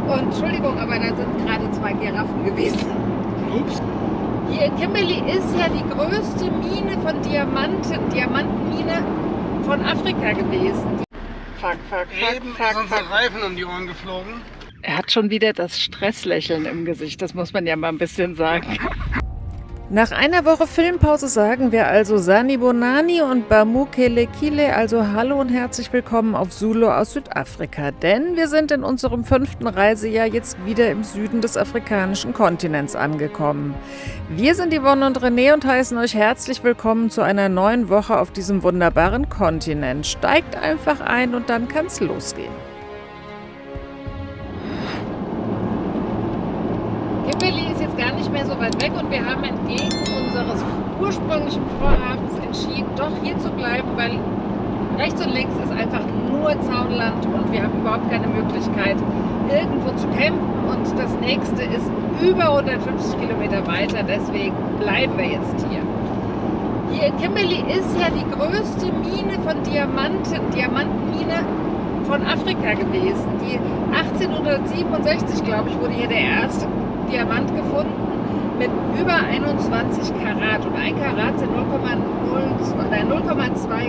Und Entschuldigung, aber da sind gerade 2 Giraffen gewesen. Ups. Hier in Kimberley ist ja die größte Mine von Diamantenmine von Afrika gewesen. Eben ist uns der Reifen um die Ohren geflogen. Er hat schon wieder das Stresslächeln im Gesicht, das muss man ja mal ein bisschen sagen. Nach einer Woche Filmpause sagen wir also Sanibonani und Bamukelekile, also hallo und herzlich willkommen auf Zulu aus Südafrika. Denn wir sind in unserem 5. Reisejahr jetzt wieder im Süden des afrikanischen Kontinents angekommen. Wir sind Yvonne und René und heißen euch herzlich willkommen zu einer neuen Woche auf diesem wunderbaren Kontinent. Steigt einfach ein und dann kann's losgehen. Kimberley ist jetzt gar nicht mehr so weit weg und wir haben entgegen unseres ursprünglichen Vorhabens entschieden, doch hier zu bleiben, weil rechts und links ist einfach nur Zaunland und wir haben überhaupt keine Möglichkeit, irgendwo zu campen und das nächste ist über 150 Kilometer weiter, deswegen bleiben wir jetzt hier. Hier in Kimberley ist ja die größte Mine von Diamantenmine von Afrika gewesen. Die 1867, glaube ich, wurde hier der erste Diamant gefunden mit über 21 Karat und 1 Karat sind 0,2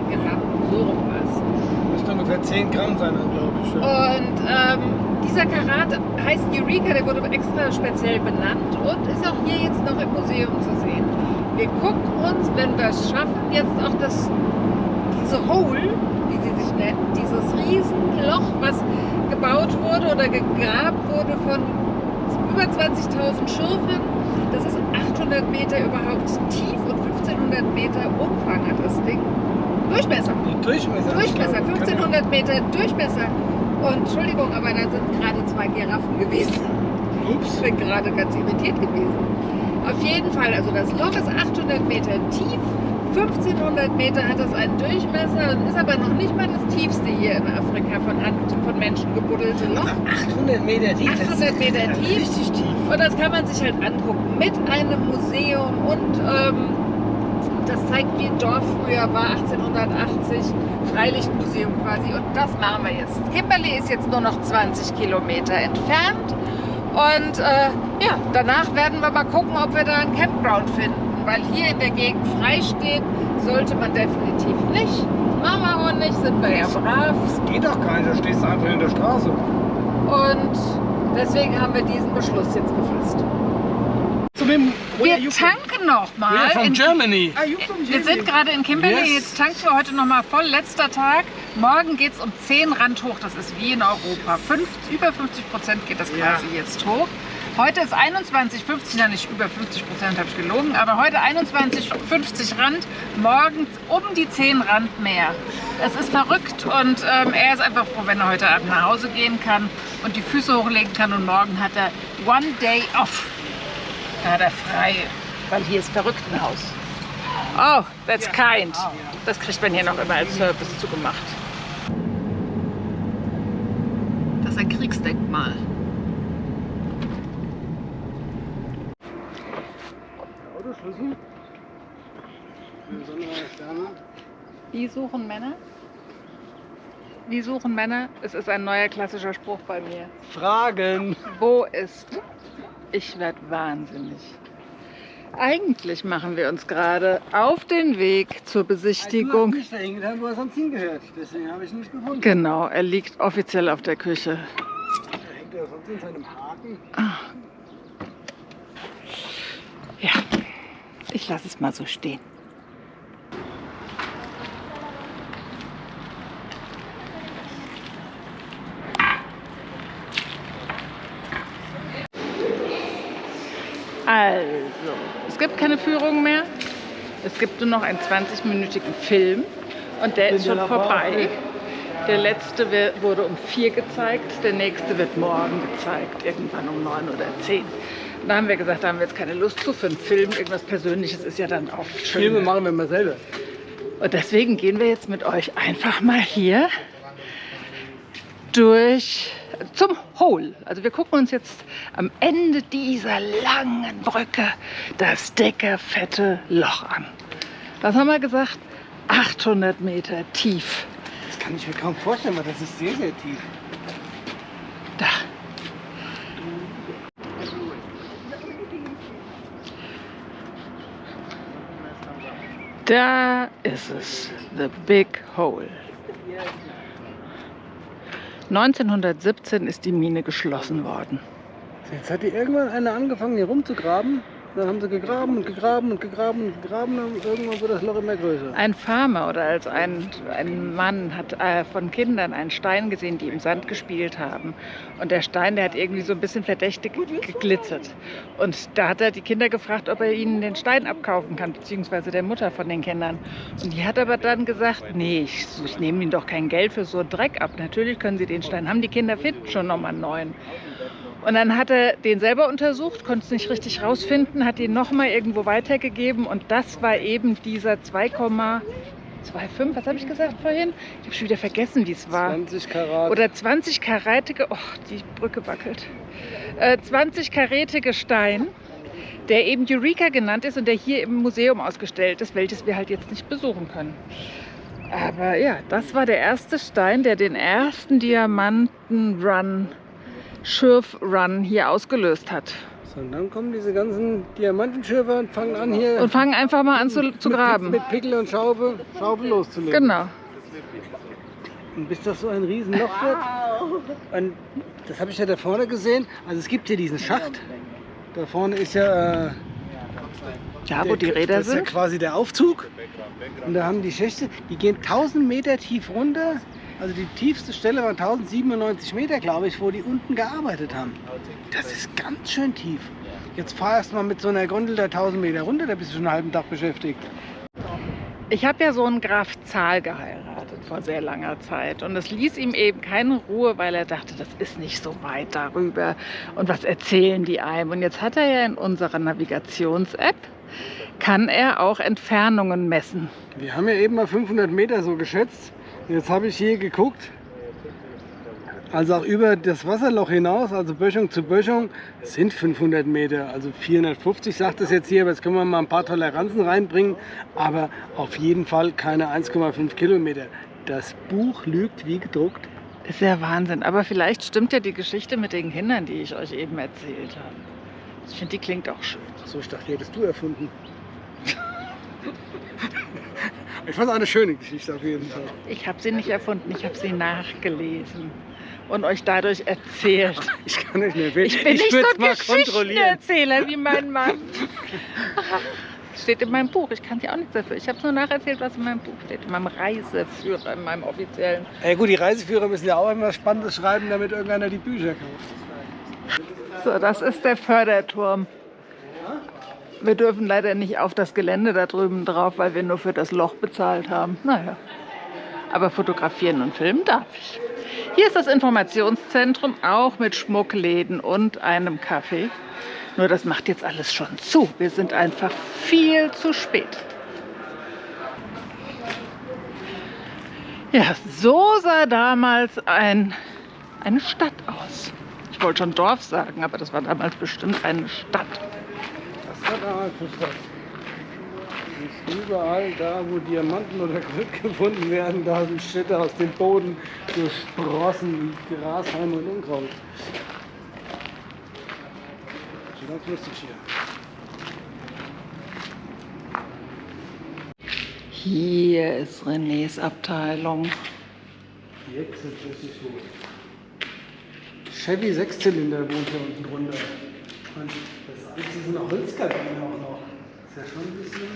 Gramm, so rum was. Müsste ungefähr 10 Gramm sein, glaube ich. Ja. Und dieser Karat heißt Eureka, der wurde extra speziell benannt und ist auch hier jetzt noch im Museum zu sehen. Wir gucken uns, wenn wir es schaffen, jetzt auch diese Hole, wie sie sich nennt, dieses Riesenloch, was gebaut wurde oder gegraben wurde von über 20.000 Schürfen. Das ist 800 Meter überhaupt tief und 1500 Meter Umfang hat das Ding. Durchmesser. Durchmesser, 1500 Meter Durchmesser. Und Entschuldigung, aber da sind gerade 2 Giraffen gewesen. Ups. Ich bin gerade ganz irritiert gewesen. Auf jeden Fall, also das Loch ist 800 Meter tief, 1500 Meter hat es einen Durchmesser und ist aber noch nicht mal das tiefste hier in Afrika von Menschen gebuddelte Loch. 800 Meter tief. 800 Meter tief. Richtig tief. Und das kann man sich halt angucken mit einem Museum und das zeigt, wie ein Dorf früher war, 1880, Freilichtmuseum quasi. Und das machen wir jetzt. Kimberley ist jetzt nur noch 20 Kilometer entfernt. Und ja, danach werden wir mal gucken, ob wir da einen Campground finden. Weil hier in der Gegend frei stehen, sollte man definitiv nicht. Machen wir auch nicht, sind wir ja brav. Das geht doch gar nicht, da stehst du einfach in der Straße. Und deswegen haben wir diesen Beschluss jetzt gefasst. Wir tanken noch mal. We're from Germany. Wir sind gerade in Kimberley, Yes. jetzt tanken wir heute noch mal voll. Letzter Tag. Morgen geht es um 10 Rand hoch, das ist wie in Europa. Über 50% geht das quasi jetzt hoch. Heute ist 21,50, ja nicht über 50%, habe ich gelogen, aber heute 21,50 Rand, morgen um die 10 Rand mehr. Es ist verrückt und er ist einfach froh, wenn er heute Abend nach Hause gehen kann und die Füße hochlegen kann und morgen hat er one day off. Da hat er frei, weil hier ist Verrücktenhaus. Oh, that's kind. Das kriegt man hier noch immer als Service zugemacht. Das ist ein Kriegsdenkmal. Autoschlüssel. Wie suchen Männer? Wie suchen Männer? Es ist ein neuer klassischer Spruch bei mir. Fragen. Wo ist? Ich werde wahnsinnig. Eigentlich machen wir uns gerade auf den Weg zur Besichtigung. Du hast nicht dahin getan, wo er sonst hingehört. Deswegen habe ich ihn nicht gefunden. Genau, er liegt offiziell auf der Küche. Da hängt er sonst in seinem Haken. Ja, ich lasse es mal so stehen. Also, es gibt keine Führung mehr. Es gibt nur noch einen 20-minütigen Film und der ist schon vorbei. Der letzte wurde um 4 gezeigt, der nächste wird morgen gezeigt, irgendwann um 9 oder 10. Und da haben wir gesagt, da haben wir jetzt keine Lust zu für einen Film. Irgendwas Persönliches ist ja dann auch schön. Filme machen wir mal selber. Und deswegen gehen wir jetzt mit euch einfach mal hier zum Hole. Also wir gucken uns jetzt am Ende dieser langen Brücke das dicke, fette Loch an. Was haben wir gesagt? 800 Meter tief. Das kann ich mir kaum vorstellen, weil das ist sehr, sehr tief. Da. Da ist es, The Big Hole. 1917 ist die Mine geschlossen worden. Jetzt hat irgendwann einer angefangen, hier rumzugraben. Dann haben sie gegraben und gegraben und gegraben und gegraben und irgendwann wird das Loch immer größer. Ein Farmer oder als ein Mann hat von Kindern einen Stein gesehen, die im Sand gespielt haben. Und der Stein, der hat irgendwie so ein bisschen verdächtig geglitzert. Und da hat er die Kinder gefragt, ob er ihnen den Stein abkaufen kann, beziehungsweise der Mutter von den Kindern. Und die hat aber dann gesagt, nee, ich nehme ihnen doch kein Geld für so einen Dreck ab. Natürlich können sie den Stein haben, die Kinder finden schon nochmal einen neuen. Und dann hat er den selber untersucht, konnte es nicht richtig rausfinden, hat ihn nochmal irgendwo weitergegeben und das war eben dieser 2,25, was habe ich gesagt vorhin? Ich habe schon wieder vergessen, wie es war. 20 Karat. Oder 20-karätige, oh, die Brücke wackelt. 20-karätige Stein, der eben Eureka genannt ist und der hier im Museum ausgestellt ist, welches wir halt jetzt nicht besuchen können. Aber ja, das war der erste Stein, der den ersten Diamanten-Run Schürfrun hier ausgelöst hat. So, und dann kommen diese ganzen Diamantenschürfer und fangen an hier... Und fangen einfach mal an zu graben. Mit Pickel und Schaufel loszulegen. Genau. Und bis das so ein Riesenloch wird. Und das habe ich ja da vorne gesehen. Also es gibt hier diesen Schacht. Da vorne ist ja... Da, wo die Räder das ist ja sind. quasi der Aufzug. Und da haben die Schächte, die gehen 1000 Meter tief runter. Also die tiefste Stelle war 1097 Meter, glaube ich, wo die unten gearbeitet haben. Das ist ganz schön tief. Jetzt fahr erst mal mit so einer Gondel da 1000 Meter runter, da bist du schon einen halben Tag beschäftigt. Ich habe ja so einen Graf Zahl geheiratet vor sehr langer Zeit. Und es ließ ihm eben keine Ruhe, weil er dachte, das ist nicht so weit darüber. Und was erzählen die einem? Und jetzt hat er ja in unserer Navigations-App, kann er auch Entfernungen messen. Wir haben ja eben mal 500 Meter so geschätzt. Jetzt habe ich hier geguckt, also auch über das Wasserloch hinaus, also Böschung zu Böschung, sind 500 Meter, also 450 sagt es jetzt hier, aber jetzt können wir mal ein paar Toleranzen reinbringen, aber auf jeden Fall keine 1,5 Kilometer. Das Buch lügt wie gedruckt. Ist ja Wahnsinn, aber vielleicht stimmt ja die Geschichte mit den Kindern, die ich euch eben erzählt habe. Ich finde, die klingt auch schön. So, ich dachte, die hättest du erfunden. Ich fand es eine schöne Geschichte auf jeden Fall. Ich habe sie nicht erfunden, ich habe sie nachgelesen und euch dadurch erzählt. Ich kann nicht mehr. Ich bin nicht so ein mal kontrollieren. Geschichtenerzähler wie mein Mann. Steht in meinem Buch, ich kann ja auch nichts dafür. Ich habe nur nacherzählt, was in meinem Buch steht, in meinem Reiseführer, in meinem offiziellen. Ja gut, die Reiseführer müssen ja auch immer Spannendes schreiben, damit irgendeiner die Bücher kauft. So, das ist der Förderturm. Wir dürfen leider nicht auf das Gelände da drüben drauf, weil wir nur für das Loch bezahlt haben. Naja, aber fotografieren und filmen darf ich. Hier ist das Informationszentrum, auch mit Schmuckläden und einem Café. Nur das macht jetzt alles schon zu. Wir sind einfach viel zu spät. Ja, so sah damals eine Stadt aus. Ich wollte schon Dorf sagen, aber das war damals bestimmt eine Stadt. Das war damals eine Stadt. Und überall da, wo Diamanten oder Gold gefunden werden, da sind Städte aus dem Boden gesprossen wie Grashalme und Unkraut. So ganz lustig hier. Hier ist Renés Abteilung. Jetzt ist es richtig gut. Chevy 6-Zylinder wohnt hier unten drunter. Und das ist alles eine Holzkabine auch noch. Das ist ja schon ein bisschen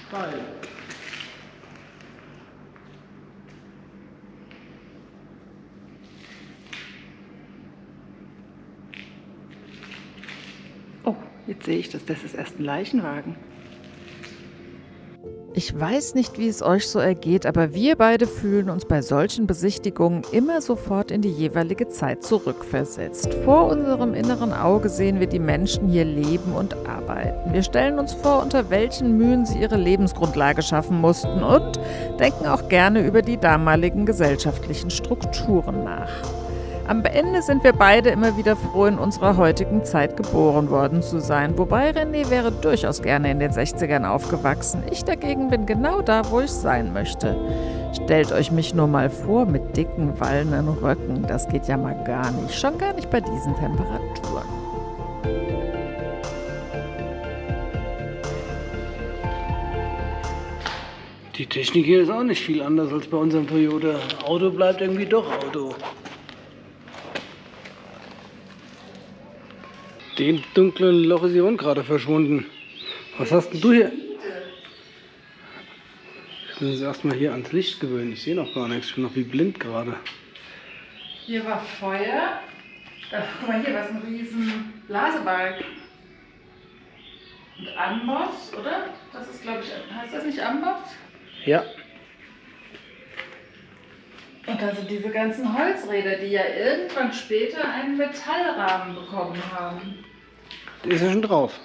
steil. Oh, jetzt sehe ich das. Das ist erst ein Leichenwagen. Ich weiß nicht, wie es euch so ergeht, aber wir beide fühlen uns bei solchen Besichtigungen immer sofort in die jeweilige Zeit zurückversetzt. Vor unserem inneren Auge sehen wir die Menschen hier leben und arbeiten. Wir stellen uns vor, unter welchen Mühen sie ihre Lebensgrundlage schaffen mussten und denken auch gerne über die damaligen gesellschaftlichen Strukturen nach. Am Ende sind wir beide immer wieder froh, in unserer heutigen Zeit geboren worden zu sein. Wobei René wäre durchaus gerne in den 60ern aufgewachsen. Ich dagegen bin genau da, wo ich sein möchte. Stellt euch mich nur mal vor mit dicken, wallenden Röcken. Das geht ja mal gar nicht. Schon gar nicht bei diesen Temperaturen. Die Technik hier ist auch nicht viel anders als bei unserem Toyota. Auto bleibt irgendwie doch Auto. Dem dunklen Loch ist hier unten gerade verschwunden. Was hast denn du hier? Ich muss uns erstmal hier ans Licht gewöhnen. Ich sehe noch gar nichts. Ich bin noch wie blind gerade. Hier war Feuer. Guck mal hier, was ein riesen Blasebalg. Und Amboss, oder? Das ist, glaube ich, heißt das nicht Amboss? Ja. Und da sind diese ganzen Holzräder, die ja irgendwann später einen Metallrahmen bekommen haben. Da ist ja schon drauf.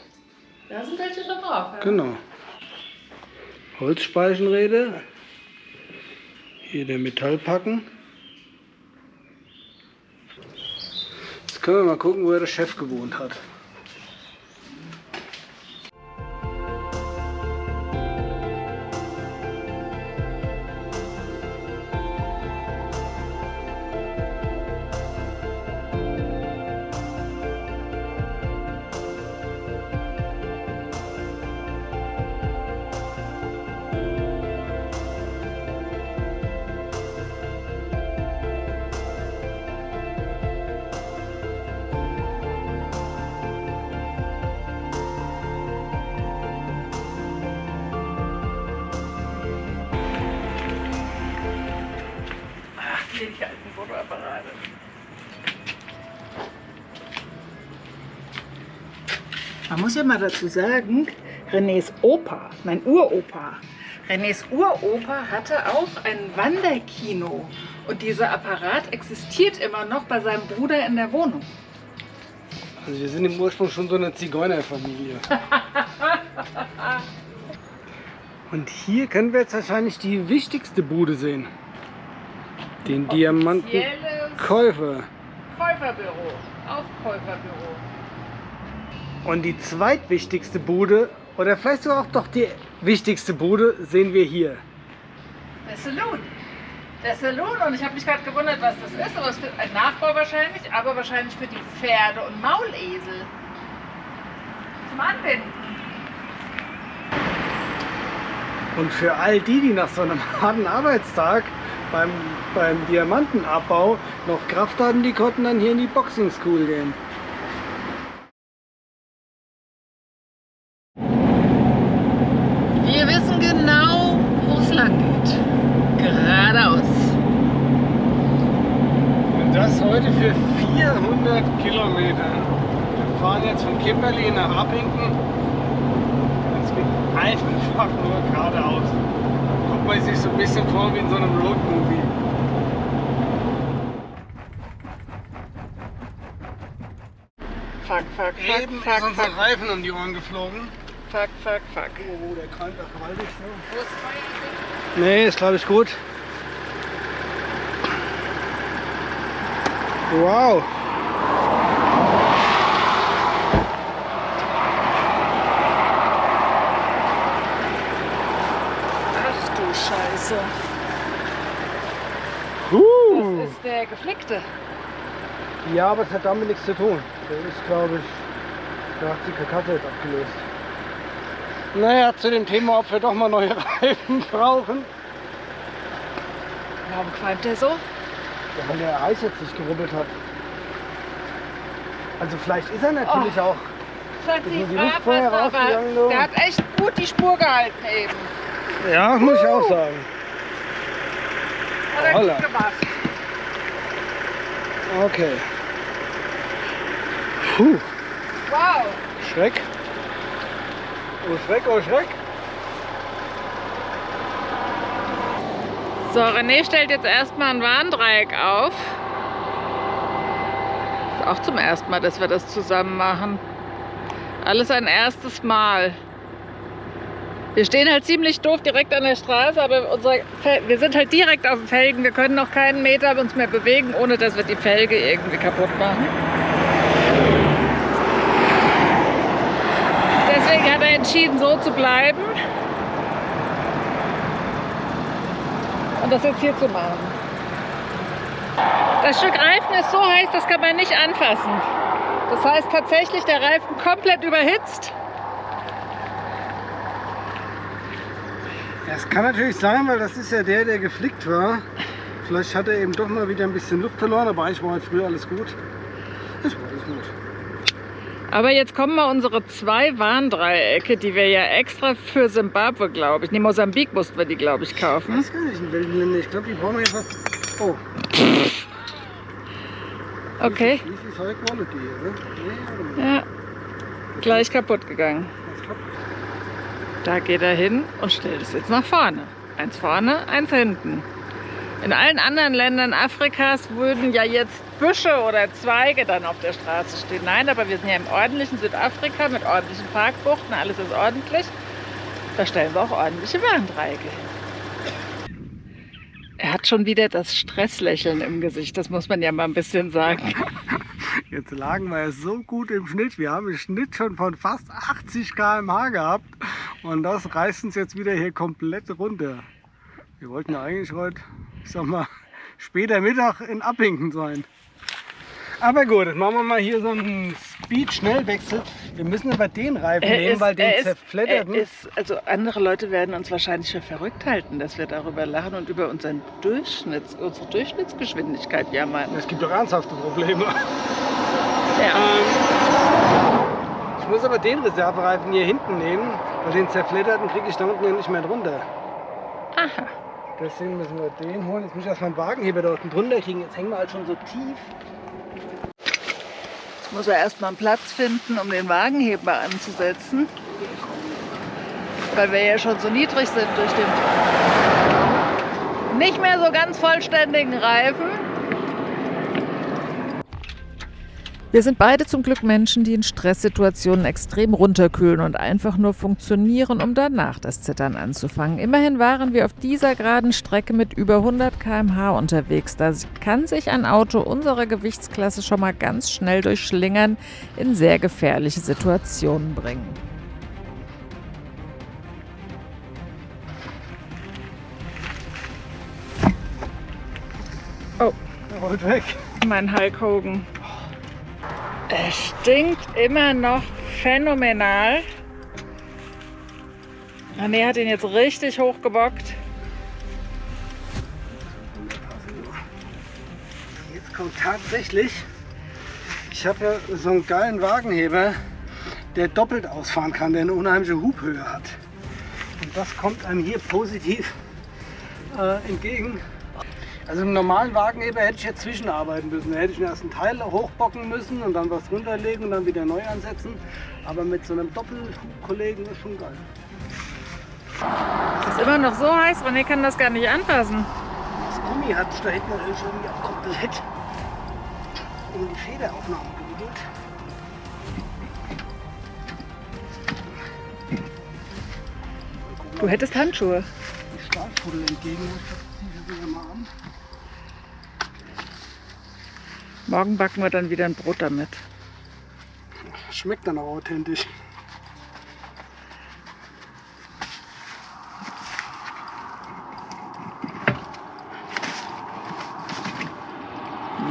Da sind welche schon drauf. Ja. Genau. Holzspeichenräder. Hier der Metallpacken. Jetzt können wir mal gucken, wo der Chef gewohnt hat. Die alten Fotoapparate. Man muss ja mal dazu sagen, Renés Opa, mein Uropa, Renés Uropa hatte auch ein Wanderkino. Und dieser Apparat existiert immer noch bei seinem Bruder in der Wohnung. Also wir sind im Ursprung schon so eine Zigeunerfamilie. Und hier können wir jetzt wahrscheinlich die wichtigste Bude sehen. Den Diamantenkäufer. Käuferbüro, Aufkäuferbüro. Und die zweitwichtigste Bude, oder vielleicht sogar auch doch die wichtigste Bude, sehen wir hier. Der Saloon. Der Saloon, und ich habe mich gerade gewundert, was das ist. Aber es ist ein Nachbau wahrscheinlich, aber wahrscheinlich für die Pferde und Maulesel. Zum Anbinden. Und für all die, die nach so einem harten Arbeitstag beim Diamantenabbau noch Kraft hatten, die konnten dann hier in die Boxing School gehen. Wir wissen genau, wo es lang geht. Geradeaus. Und das heute für 400 Kilometer. Wir fahren jetzt von Kimberley nach Abington. Es geht einfach nur geradeaus. Kommt man sich so ein bisschen vor wie in so einem Roadmovie. Fuck, fuck, fuck, Eben ist fuck, uns fuck, der Reifen um die Ohren geflogen. fuck, fuck, fuck. Oh, der Kran war gewaltig. Wo ist Feuer? Nee, ist glaube ich gut. Wow. Ach du Scheiße. Das ist der Geflickte. Ja, aber es hat damit nichts zu tun. Der ist, glaube ich, da hat die Karkasse jetzt abgelöst. Naja, zu dem Thema, ob wir doch mal neue Reifen brauchen. Warum qualmt der so? Ja, weil der Eis jetzt nicht gerubbelt hat. Also vielleicht ist er natürlich auch. Schatzi, die Luftfeuer aber rausgegangen, du. der hat echt gut die Spur gehalten eben. Ja, muss ich auch sagen. Hat er Holla. gut gemacht. Okay. Puh, Wow. Schreck. Oh Schreck, oh Schreck. So, René stellt jetzt erstmal ein Warndreieck auf. Ist auch zum ersten Mal, dass wir das zusammen machen. Alles ein erstes Mal. Wir stehen halt ziemlich doof direkt an der Straße, aber wir sind halt direkt auf den Felgen. Wir können noch keinen Meter uns mehr bewegen, ohne dass wir die Felge irgendwie kaputt machen. Deswegen hat er entschieden, so zu bleiben und das jetzt hier zu machen. Das Stück Reifen ist so heiß, das kann man nicht anfassen. Das heißt tatsächlich, der Reifen komplett überhitzt. Ja, es kann natürlich sein, weil das ist ja der geflickt war. Vielleicht hat er eben doch mal wieder ein bisschen Luft verloren, aber eigentlich war halt früher alles gut. Das war alles gut. Aber jetzt kommen mal unsere 2 Warndreiecke, die wir ja extra für Simbabwe, glaube ich. Ne, Mosambik mussten wir die, glaube ich, Ich kaufen. weiß gar nicht, in welchen Ländern. Ich glaube, die brauchen wir jetzt fast. Oh, Okay, wie ist High Quality hier, ne? Nee, warte mal. ja, gleich kaputt gegangen. Das klappt. Da geht er hin und stellt es jetzt nach vorne. Eins vorne, eins hinten. In allen anderen Ländern Afrikas würden ja jetzt Büsche oder Zweige dann auf der Straße stehen. Nein, aber wir sind ja im ordentlichen Südafrika mit ordentlichen Parkbuchten, alles ist ordentlich. Da stellen wir auch ordentliche Warndreiecke hin. Er hat schon wieder das Stresslächeln im Gesicht, das muss man ja mal ein bisschen sagen. Jetzt lagen wir ja so gut im Schnitt. Wir haben einen Schnitt schon von fast 80 km/h gehabt. Und das reißt uns jetzt wieder hier komplett runter. Wir wollten ja eigentlich heute, ich sag mal, später Mittag in Abwinken sein. Aber gut, jetzt machen wir mal hier so einen Speed-Schnellwechsel. Wir müssen aber den Reifen nehmen, weil den zerfledderten. Also andere Leute werden uns wahrscheinlich für verrückt halten, dass wir darüber lachen und über unsere Durchschnittsgeschwindigkeit jammern. Es gibt doch ernsthafte Probleme. Ja. Ich muss aber den Reservereifen hier hinten nehmen, weil den zerfledderten kriege ich da unten ja nicht mehr drunter. Aha. Deswegen müssen wir den holen. Jetzt muss ich erstmal einen Wagenheber da unten drunter kriegen. Jetzt hängen wir halt schon so tief. Jetzt muss er erstmal einen Platz finden, um den Wagenheber anzusetzen. Weil wir ja schon so niedrig sind durch den nicht mehr so ganz vollständigen Reifen. Wir sind beide zum Glück Menschen, die in Stresssituationen extrem runterkühlen und einfach nur funktionieren, um danach das Zittern anzufangen. Immerhin waren wir auf dieser geraden Strecke mit über 100 km/h unterwegs. Da kann sich ein Auto unserer Gewichtsklasse schon mal ganz schnell durch Schlingern in sehr gefährliche Situationen bringen. Oh, Er rollt weg. mein Hulk Hogan. Es stinkt immer noch phänomenal. René hat ihn jetzt richtig hochgebockt. Jetzt kommt tatsächlich, ich habe ja so einen geilen Wagenheber, der doppelt ausfahren kann, der eine unheimliche Hubhöhe hat. Und das kommt einem hier positiv entgegen. Also im normalen Wagenheber hätte ich jetzt zwischenarbeiten müssen. Da hätte ich den ersten Teil hochbocken müssen und dann was runterlegen und dann wieder neu ansetzen. Aber mit so einem Doppelhubkollegen ist schon geil. Es ist immer noch so heiß, René kann das gar nicht anfassen. Das Gummi hat sich da hinten natürlich schon wieder komplett in die Federaufnahme gewickelt. Du hättest Handschuhe. Die Stahlfuddel entgegen. Ich ziehe sie wieder mal an. Morgen backen wir dann wieder ein Brot damit. Schmeckt dann auch authentisch.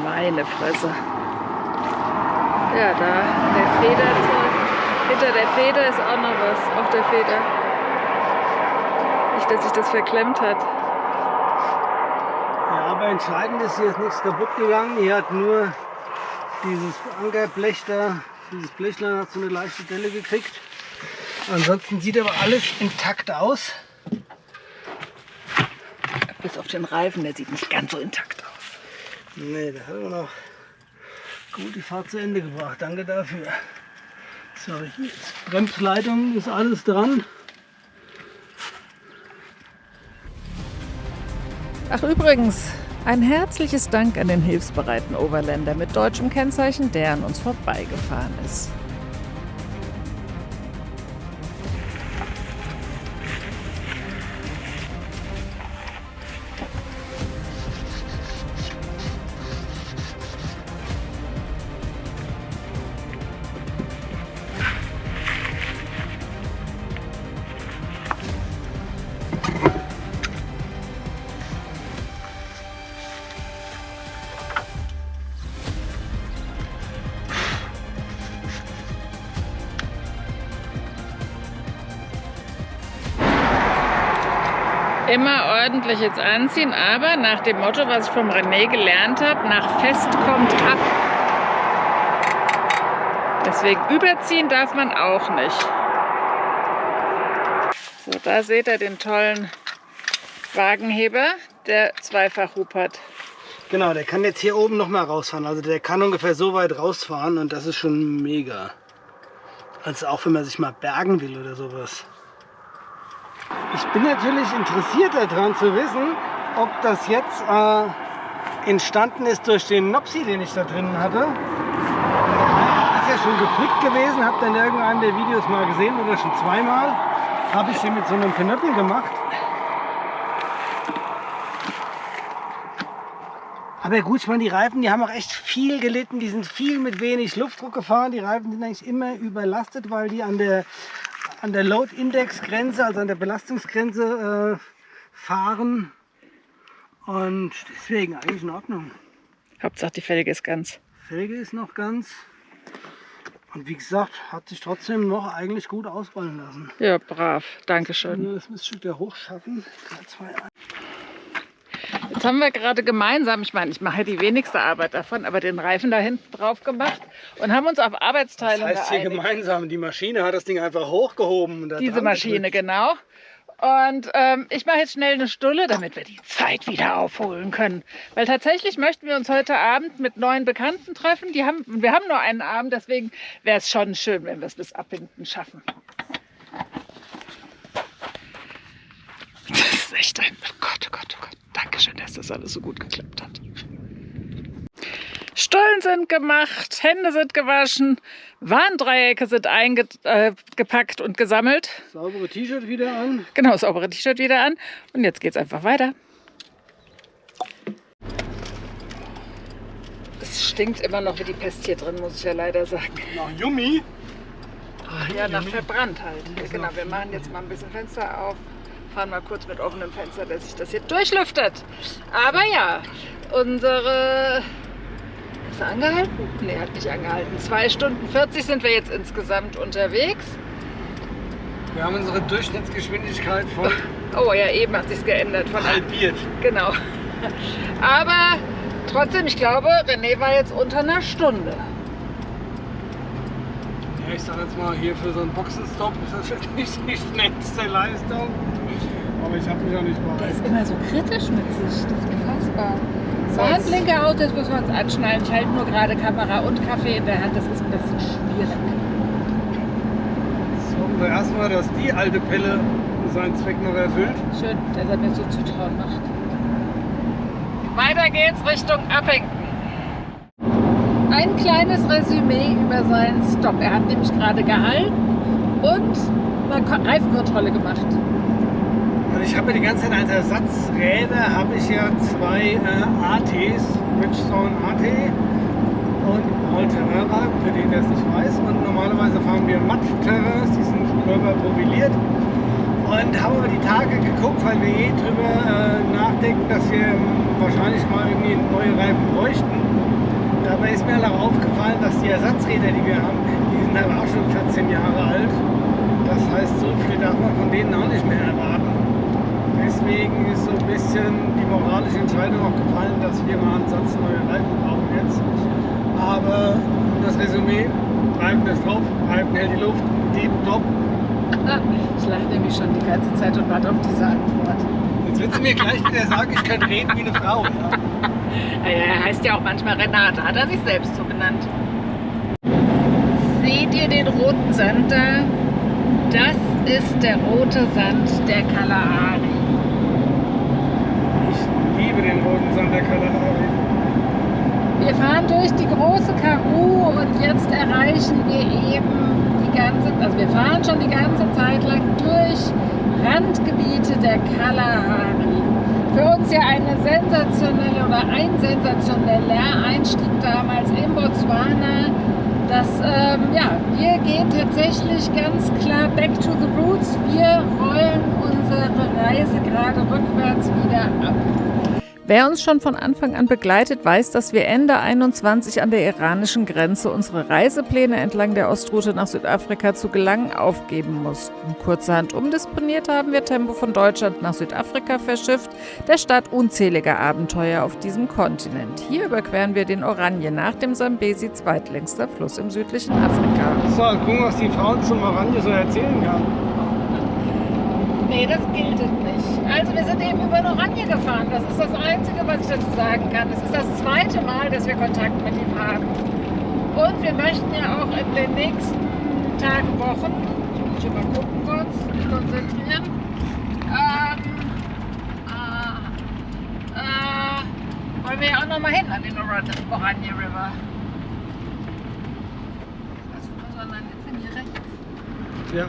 Meine Fresse. Ja, da der Federzeug. Hinter der Feder ist auch noch was auf der Feder. Nicht, dass sich das verklemmt hat. Ja, aber entscheidend ist, hier ist nichts kaputt gegangen. Hier hat nur dieses Ankerblech da, dieses Blechlein hat so eine leichte Delle gekriegt. Ansonsten sieht aber alles intakt aus. Bis auf den Reifen, der sieht nicht ganz so intakt aus. Nee, da hat er noch gut die Fahrt zu Ende gebracht. Danke dafür. So, hier ist Bremsleitung, ist alles dran. Ach übrigens, ein herzliches Dank an den hilfsbereiten Overländer mit deutschem Kennzeichen, der an uns vorbeigefahren ist. Immer ordentlich jetzt anziehen, aber nach dem Motto, was ich vom René gelernt habe, nach Fest kommt ab. Deswegen überziehen darf man auch nicht. So, da seht ihr den tollen Wagenheber, der Zweifachhub hat. Genau, der kann jetzt hier oben noch mal rausfahren. Also der kann ungefähr so weit rausfahren und das ist schon mega. Also auch wenn man sich mal bergen will oder sowas. Ich bin natürlich interessiert daran zu wissen, ob das jetzt entstanden ist durch den Nopsi, den ich da drinnen hatte. Ist ja schon geflickt gewesen, habt ihr in irgendeinem der Videos mal gesehen oder schon zweimal. Habe ich den mit so einem Pinöppel gemacht. Aber gut, ich meine, die Reifen, die haben auch echt viel gelitten. Die sind viel mit wenig Luftdruck gefahren. Die Reifen sind eigentlich immer überlastet, weil die an der Load-Index-Grenze, also an der Belastungsgrenze fahren. Und deswegen eigentlich in Ordnung. Hauptsache die Felge ist ganz. Felge ist noch ganz. Und wie gesagt, hat sich trotzdem noch eigentlich gut ausrollen lassen. Ja, brav. Dankeschön. Nur das müsste ich wieder hochschaffen. Jetzt haben wir gerade gemeinsam, ich meine, ich mache die wenigste Arbeit davon, aber den Reifen da hinten drauf gemacht und haben uns auf Arbeitsteilung Das heißt hier geeinigt. gemeinsam, die Maschine hat das Ding einfach hochgehoben. Und da Diese dran Maschine, gedrückt. genau. Und ich mache jetzt schnell eine Stulle, damit wir die Zeit wieder aufholen können. Weil tatsächlich möchten wir uns heute Abend mit neuen Bekannten treffen. Wir haben nur einen Abend, deswegen wäre es schon schön, wenn wir es bis ab hinten schaffen. Das ist echt ein... Oh Gott, oh Gott, oh Gott. Dankeschön, dass das alles so gut geklappt hat. Stollen sind gemacht, Hände sind gewaschen, Warndreiecke sind eingepackt und gesammelt. Saubere T-Shirt wieder an. Genau, saubere T-Shirt wieder an. Und jetzt geht's einfach weiter. Es stinkt immer noch wie die Pest hier drin, muss ich ja leider sagen. Nach Yummy. Ja, nach verbrannt halt. Ja, genau, wir machen jetzt mal ein bisschen Fenster auf. Fahren mal kurz mit offenem Fenster, dass sich das hier durchlüftet. Aber ja, unsere... Ist er angehalten? Nee, hat nicht angehalten. 2 Stunden 40 sind wir jetzt insgesamt unterwegs. Wir haben unsere Durchschnittsgeschwindigkeit von Oh ja, eben hat sich's geändert. Von halbiert. Genau. Aber trotzdem, ich glaube, René war jetzt unter einer Stunde. Ja, ich sag jetzt mal, hier für so einen Boxenstopp ist das jetzt nicht die schnellste Leistung. Aber ich habe mich auch nicht Der bereit. ist immer so kritisch mit sich, das ist unfassbar. Warnblinker aus, jetzt müssen wir uns anschnallen. Ich halte nur gerade Kamera und Kaffee in der Hand, das ist ein bisschen schwierig. So, hoffen wir erstmal, dass die alte Pille seinen Zweck noch erfüllt. Schön, dass er mir so Zutrauen macht. Weiter geht's Richtung Abhängen. Ein kleines Resümee über seinen Stopp. Er hat nämlich gerade gehalten und eine Reifenkontrolle gemacht. Also ich habe mir die ganze Zeit als Ersatzräder habe ich ja 2 ATs, Bridgestone AT und All-Terrain, für den der es nicht weiß. Und normalerweise fahren wir Matt-Terrains, die sind drüber profiliert. Und haben aber die Tage geguckt, weil wir drüber nachdenken, dass wir wahrscheinlich mal irgendwie neue Reifen bräuchten. Dabei ist mir halt auch aufgefallen, dass die Ersatzräder, die wir haben, die sind halt auch schon 14 Jahre alt. Das heißt, so viel darf man von denen auch nicht mehr erwarten. Deswegen ist so ein bisschen die moralische Entscheidung auch gefallen, dass wir mal einen Satz neue Reifen brauchen jetzt. Aber das Resümee, Reifen ist drauf, Reifen hält die Luft, tipptopp. Ich lache nämlich schon die ganze Zeit und warte auf diese Antwort. Jetzt wird sie mir gleich wieder sagen, ich kann reden wie eine Frau. Ja? Er heißt ja auch manchmal Renate, hat er sich selbst so benannt. Seht ihr den roten Sand da? Das ist der rote Sand der Kalahari. Ich liebe den roten Sand der Kalahari. Wir fahren durch die große Karoo und jetzt erreichen wir eben wir fahren schon die ganze Zeit lang durch Randgebiete der Kalahari. Für uns ja ein sensationeller Einstieg damals in Botswana. Wir gehen tatsächlich ganz klar back to the roots. Wir rollen unsere Reise gerade rückwärts wieder ab. Wer uns schon von Anfang an begleitet, weiß, dass wir Ende 21 an der iranischen Grenze unsere Reisepläne entlang der Ostroute nach Südafrika zu gelangen aufgeben mussten. Kurzerhand umdisponiert haben wir Tempo von Deutschland nach Südafrika verschifft, der Stadt unzähliger Abenteuer auf diesem Kontinent. Hier überqueren wir den Oranje, nach dem Sambesi zweitlängster Fluss im südlichen Afrika. So, gucken, was die Frauen zum Oranje so erzählen kann. Nee, das gilt nicht. Also wir sind eben über den Oranje gefahren. Das ist das Einzige, was ich dazu sagen kann. Es ist das zweite Mal, dass wir Kontakt mit ihm haben. Und wir möchten ja auch in den nächsten Tagen, Wochen, ich muss mal gucken kurz, konzentrieren, wollen wir ja auch nochmal hin an den Oranje River. Also, sondern jetzt sind hier rechts. Ja.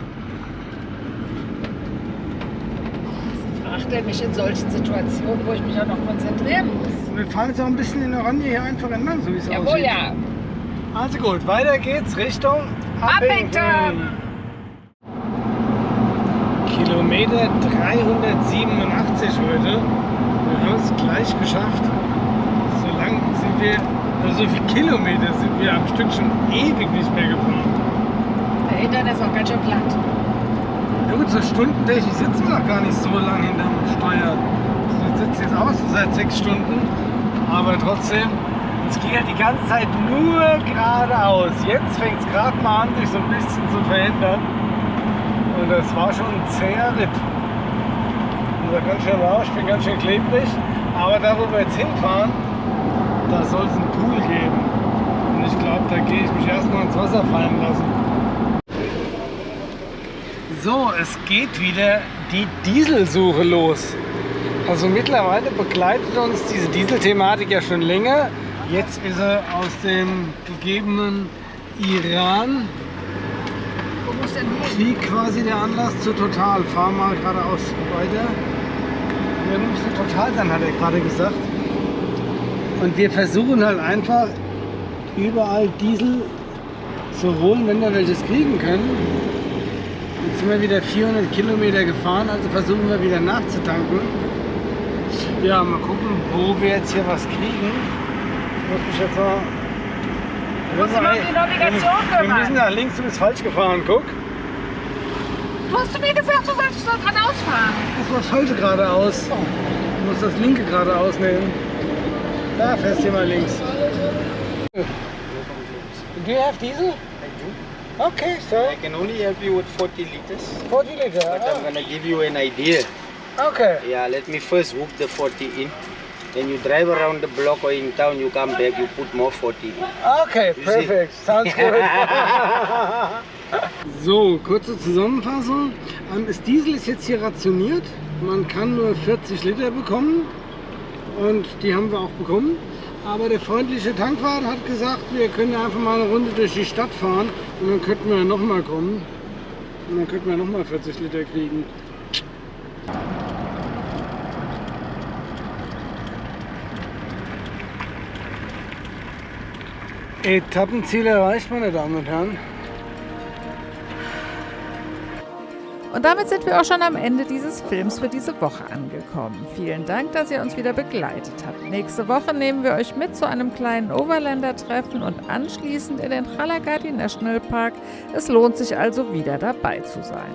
Fragt er mich in solchen Situationen, wo ich mich auch noch konzentrieren muss? Wir fahren jetzt auch ein bisschen in Oranje hier einfach entlang, so wie es aussieht. Jawohl, ja. Also gut, weiter geht's Richtung Abington. Kilometer 387 heute. Wir haben es gleich geschafft. So lang sind wir, also so viele Kilometer sind wir am Stück schon ewig nicht mehr gefahren. Der Hintern ist auch ganz schön platt. Ja gut, so stundentechnisch sitzen wir noch gar nicht so lange hinterm Steuer. Wir sitzen jetzt auch so seit 6 Stunden, aber trotzdem, es ging ja die ganze Zeit nur geradeaus. Jetzt fängt es gerade mal an, sich so ein bisschen zu verändern. Und das war schon ein zäher Ritt. Das war ganz schön rau, ich bin ganz schön klebrig. Aber da, wo wir jetzt hinfahren, da soll es einen Pool geben. Und ich glaube, da gehe ich mich erstmal ins Wasser fallen lassen. So, es geht wieder die Dieselsuche los. Also mittlerweile begleitet uns diese Dieselthematik ja schon länger. Jetzt ist er aus dem gegebenen Iran. Wo muss denn hier? Krieg quasi der Anlass zu Total. Fahr mal geradeaus weiter. Wir müssen Total sein, hat er gerade gesagt. Und wir versuchen halt einfach überall Diesel zu holen, wenn wir welches kriegen können. Jetzt sind wir wieder 400 Kilometer gefahren, also versuchen wir wieder nachzutanken. Ja, mal gucken, wo wir jetzt hier was kriegen. Ich muss mich jetzt mal... Du musst dich mal um die Navigation Wir müssen kümmern. nach links, du bist falsch gefahren, guck. Du hast zu mir gesagt, du sollst so geradeaus fahren. Das war falsch geradeaus. Du musst das linke geradeaus nehmen. Da fährst du mal links. Do you have diesel? Okay, so I can only help you with 40 liters, 40 liter. but I'm gonna give you an idea. Okay. Yeah, let me first hook the 40 in. When you drive around the block or in town, you come back, you put more 40 in. Okay, You perfect. Sounds good. So, kurze Zusammenfassung. Das Diesel ist jetzt hier rationiert. Man kann nur 40 Liter bekommen und die haben wir auch bekommen. Aber der freundliche Tankwart hat gesagt, wir können einfach mal eine Runde durch die Stadt fahren und dann könnten wir nochmal kommen. Und dann könnten wir nochmal 40 Liter kriegen. Etappenziel erreicht, meine Damen und Herren. Und damit sind wir auch schon am Ende dieses Films für diese Woche angekommen. Vielen Dank, dass ihr uns wieder begleitet habt. Nächste Woche nehmen wir euch mit zu einem kleinen Overlander-Treffen und anschließend in den Tralagadi National Park. Es lohnt sich also wieder dabei zu sein.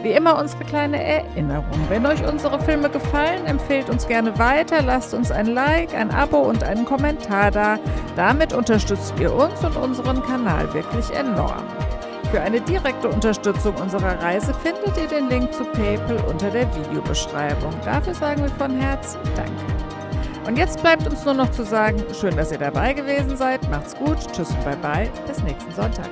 Wie immer unsere kleine Erinnerung. Wenn euch unsere Filme gefallen, empfehlt uns gerne weiter, lasst uns ein Like, ein Abo und einen Kommentar da. Damit unterstützt ihr uns und unseren Kanal wirklich enorm. Für eine direkte Unterstützung unserer Reise findet ihr den Link zu PayPal unter der Videobeschreibung. Dafür sagen wir von Herzen Danke. Und jetzt bleibt uns nur noch zu sagen, schön, dass ihr dabei gewesen seid. Macht's gut, tschüss und bye bye, bis nächsten Sonntag.